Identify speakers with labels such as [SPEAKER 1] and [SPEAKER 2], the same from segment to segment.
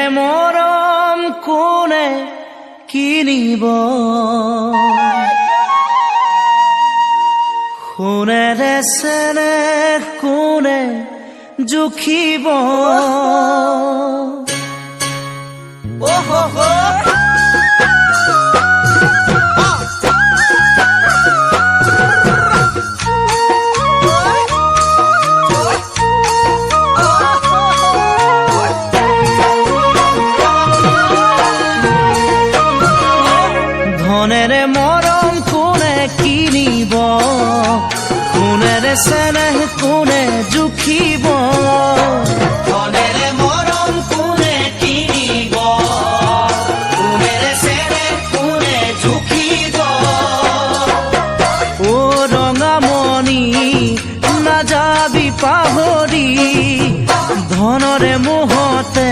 [SPEAKER 1] ধনেৰে মৰম কোনে কিনিব, সোণেৰে চেনেহ কোনে জুখিব। ধনেৰে মৰম কোনে কিনিব, সোণেৰে চেনেহ কোনে জুখিব। ধনেৰে মৰম কোনে কিনিব, সোণেৰে চেনেহ কোনে জুখিব। ও ৰঙামণি নাযাবি পাহৰি, ধনৰে মোহতে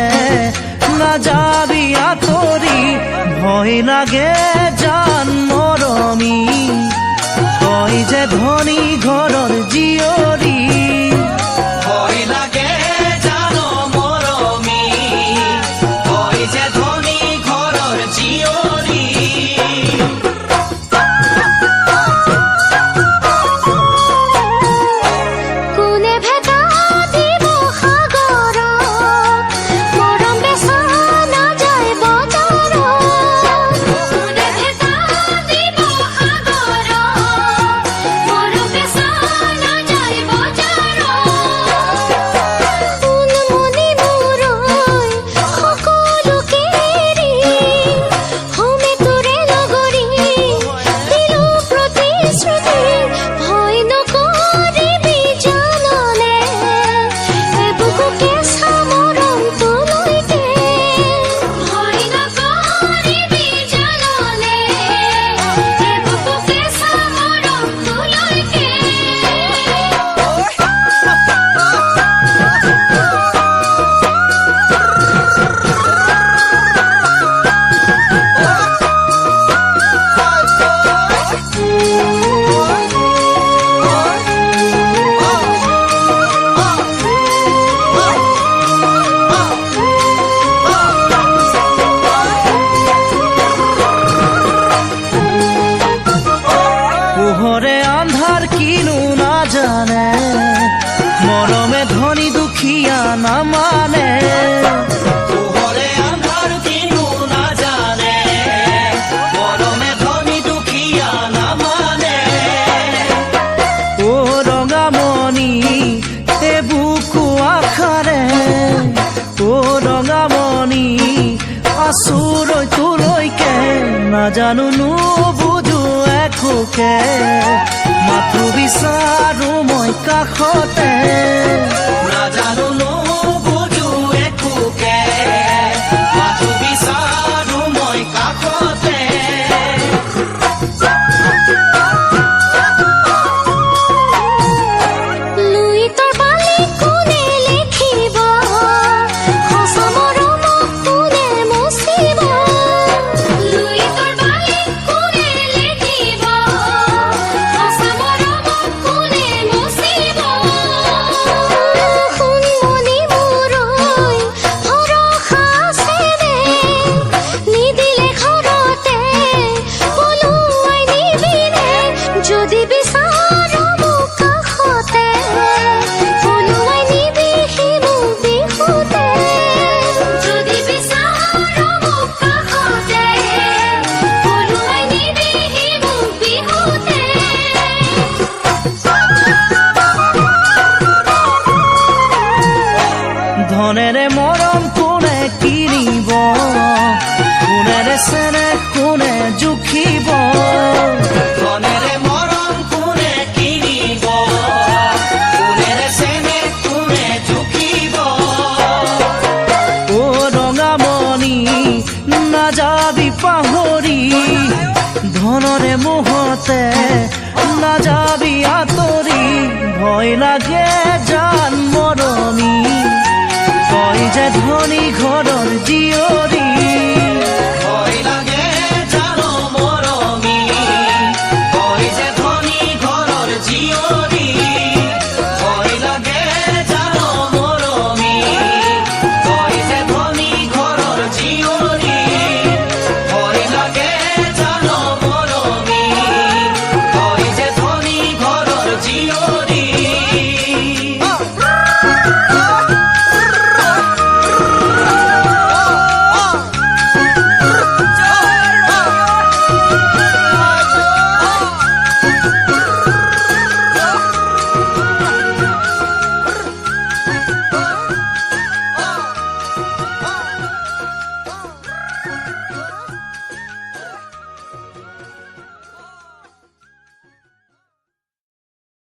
[SPEAKER 1] নাযাবি আঁতৰি। ভয় লাগে জান মৰমী, তই যে ধনী ঘৰৰ জীয়ৰী। ভয় লাগে জান মৰমী, তই যে ধনী ঘৰৰ জীয়ৰী। পোহৰে আন্ধাৰ কিনো নাজানে, মৰমে ধনী দুখীয়া নামানে। পোহৰে আন্ধাৰ কিনো নাজানে, মৰমে ধনী দুখীয়া নামানে। ও ৰঙামণি এ বুকু আশাৰে, ও ৰঙামণি আচুৰৈ তোলৈকে। নাজানো নুবুজো একোকে, মাথো বিচাৰো মই কাষতে। নাজানো নুবুজো একোকে, মাথো বিচাৰো মই কাষতে। ধনেৰে মৰম কোনে কিনিব, সোণেৰে চেনেহ কোনে জুখিব। ধনেৰে মৰম কোনে কিনিব, সোণেৰে চেনেহ কোনে জুখিব। ও ৰঙামণি নাযাবি পাহৰি, ধনৰে মোহতে